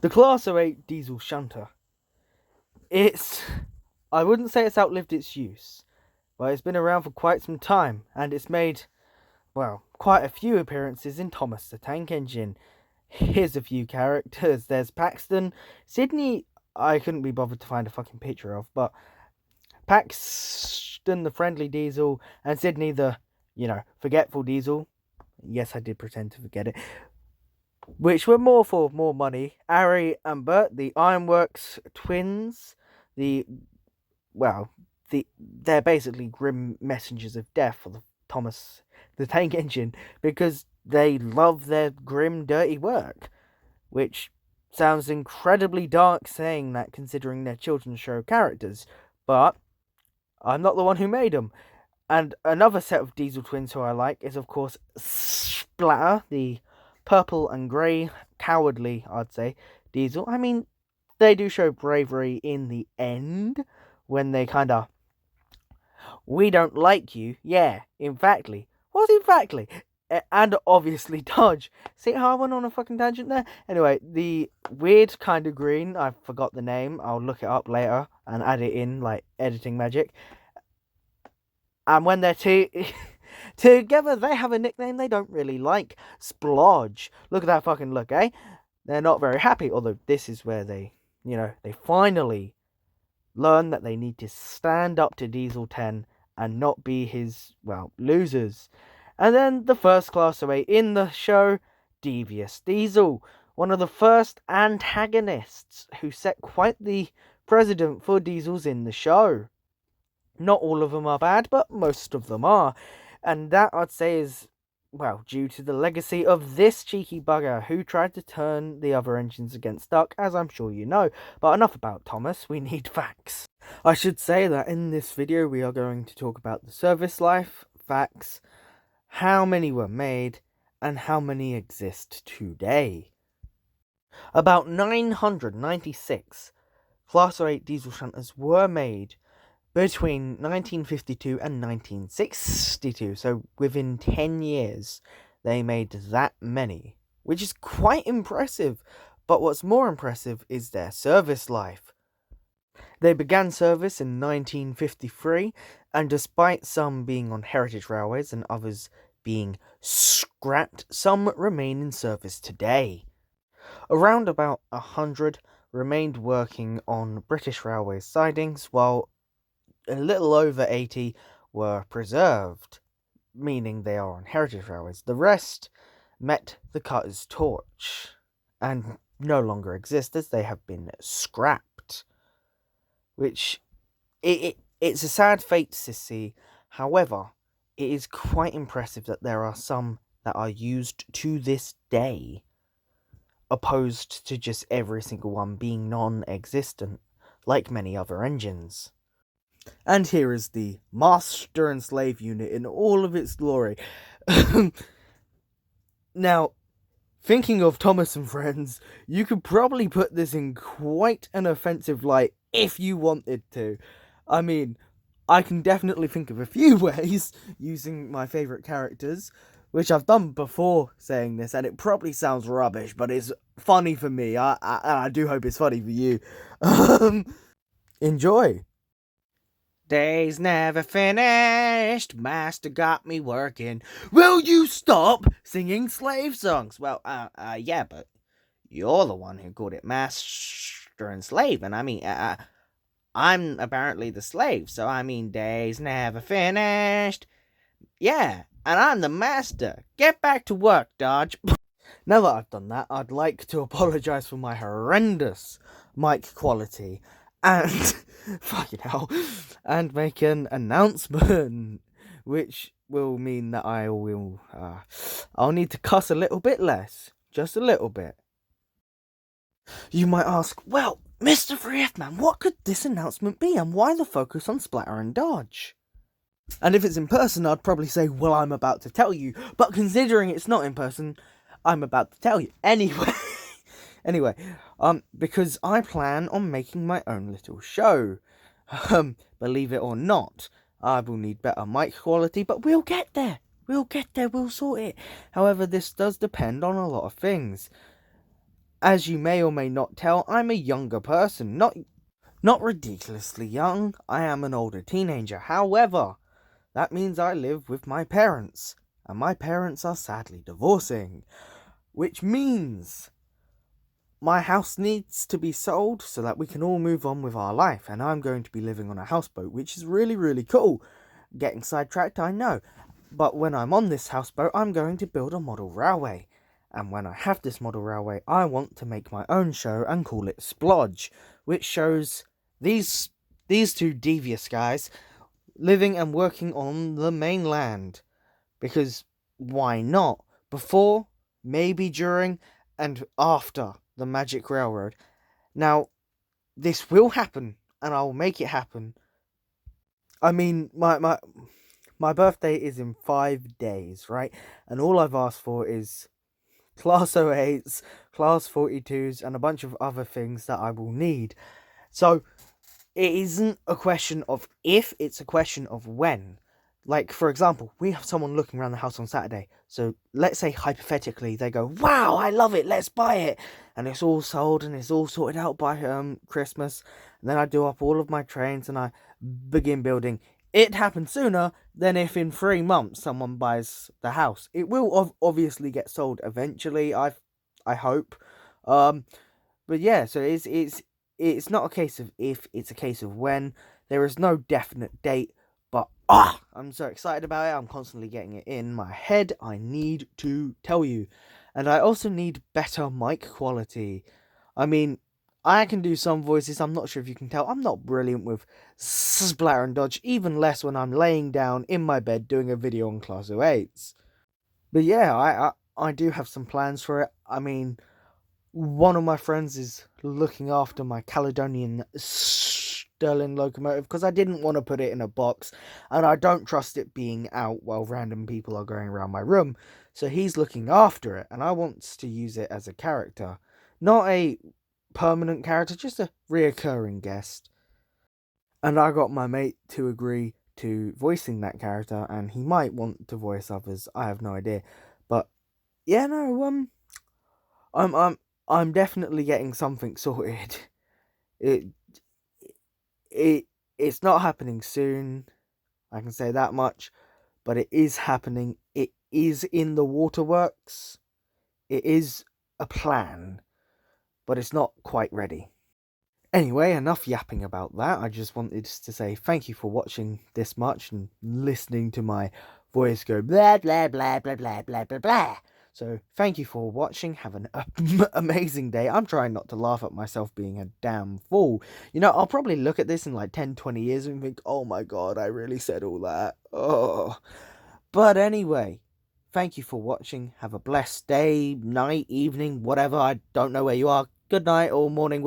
The Class 08 diesel shunter. I wouldn't say it's outlived its use, but it's been around for quite some time, and it's made, well, quite a few appearances in Thomas the Tank Engine. Here's a few characters. There's Paxton. Sydney, I couldn't be bothered to find a fucking picture of, but Paxton the friendly diesel, and Sydney the, forgetful diesel. Yes, I did pretend to forget it. Which were more for more money. Ari and Bert, the Ironworks twins, the well, they're basically grim messengers of death for the Thomas the Tank Engine because they love their grim, dirty work, which sounds incredibly dark saying that considering they're children's show characters, but I'm not the one who made them. And another set of diesel twins who I like is, of course, Splatter, the purple and grey, cowardly, I'd say, diesel. I mean, they do show bravery in the end when they kind of, we don't like you. Yeah, emphatically. What emphatically? And obviously Dodge. See how I went on a fucking tangent there? Anyway, the weird kind of green, I forgot the name. I'll look it up later and add it in like editing magic. And when they're together, they have a nickname they don't really like. Splodge. Look at that fucking look, eh? They're not very happy, although this is where they finally learn that they need to stand up to Diesel 10 and not be his, losers. And then the first class away in the show, Devious Diesel, one of the first antagonists who set quite the precedent for Diesels in the show. Not all of them are bad, but most of them are. And that, I'd say, is, due to the legacy of this cheeky bugger who tried to turn the other engines against Duck, as I'm sure you know. But enough about Thomas, we need facts. I should say that in this video we are going to talk about the service life, facts, how many were made, and how many exist today. About 996 Class 08 diesel shunters were made between 1952 and 1962, so within 10 years they made that many, which is quite impressive. But what's more impressive is their service life. They began service in 1953, and despite some being on heritage railways and others being scrapped, some remain in service today. Around about 100 remained working on British Railways sidings, while a little over 80 were preserved, meaning they are on heritage railways. The rest met the cutter's torch and no longer exist as they have been scrapped, which it's a sad fate to see. However, it is quite impressive that there are some that are used to this day, opposed to just every single one being non-existent, like many other engines. And here is the master and slave unit in all of its glory. Now, thinking of Thomas and Friends, you could probably put this in quite an offensive light if you wanted to. I mean, I can definitely think of a few ways using my favourite characters, which I've done before saying this, and it probably sounds rubbish, but it's funny for me. I do hope it's funny for you. Enjoy. Day's never finished, master got me working. Will you stop singing slave songs? Well, yeah, but you're the one who called it master and slave, and I mean, I'm apparently the slave, so I mean, day's never finished. Yeah, and I'm the master. Get back to work, Dodge. Now that I've done that, I'd like to apologise for my horrendous mic quality and fucking hell, and make an announcement, which will mean that I'll need to cuss a little bit less, just a little bit. You might ask, well, Mr. 3F Man, what could this announcement be, and why the focus on Splatter and Dodge? And if it's in person, I'd probably say, well, I'm about to tell you, but considering it's not in person, I'm about to tell you. Anyway, because I plan on making my own little show. Believe it or not, I will need better mic quality, but we'll get there. We'll sort it. However, this does depend on a lot of things. As you may or may not tell, I'm a younger person. Not ridiculously young. I am an older teenager. However, that means I live with my parents, and my parents are sadly divorcing, which means my house needs to be sold so that we can all move on with our life, and I'm going to be living on a houseboat, which is really, really cool. Getting sidetracked, I know. But when I'm on this houseboat, I'm going to build a model railway. And when I have this model railway, I want to make my own show and call it Splodge, which shows these two devious guys living and working on the mainland. Because why not? Before, maybe during, and after the Magic Railroad. Now, this will happen, and I'll make it happen. I mean, my birthday is in 5 days, right? And all I've asked for is Class 08s, Class 42s, and a bunch of other things that I will need. So, it isn't a question of if, it's a question of when. Like, for example, we have someone looking around the house on Saturday. So, let's say, hypothetically, they go, wow, I love it, let's buy it. And it's all sold and it's all sorted out by Christmas. And then I do up all of my trains and I begin building. It happens sooner than if in 3 months someone buys the house. It will obviously get sold eventually, I hope. But yeah, so it's not a case of if, it's a case of when. There is no definite date, but I'm so excited about it. I'm constantly getting it in my head. I need to tell you. And I also need better mic quality. I mean, I can do some voices. I'm not sure if you can tell. I'm not brilliant with splatter and dodge, even less when I'm laying down in my bed doing a video on Class 08s. But yeah, I do have some plans for it. I mean, one of my friends is looking after my Caledonian Sterling locomotive because I didn't want to put it in a box and I don't trust it being out while random people are going around my room. So he's looking after it and I want to use it as a character. Not a permanent character, just a reoccurring guest. And I got my mate to agree to voicing that character and he might want to voice others. I have no idea. But yeah, no, I'm I'm I'm definitely getting something sorted. It it it's not happening soon. I can say that much, but it is happening. It is in the waterworks. It is a plan, but it's not quite ready. Anyway, enough yapping about that. I just wanted to say thank you for watching this much and listening to my voice go blah blah blah blah blah blah blah blah. So thank you for watching. Have an amazing day. I'm trying not to laugh at myself being a damn fool. You know, I'll probably look at this in like 10, 20 years and think, oh my god, I really said all that. Oh. But anyway, thank you for watching. Have a blessed day, night, evening, whatever. I don't know where you are. Good night or morning, whatever.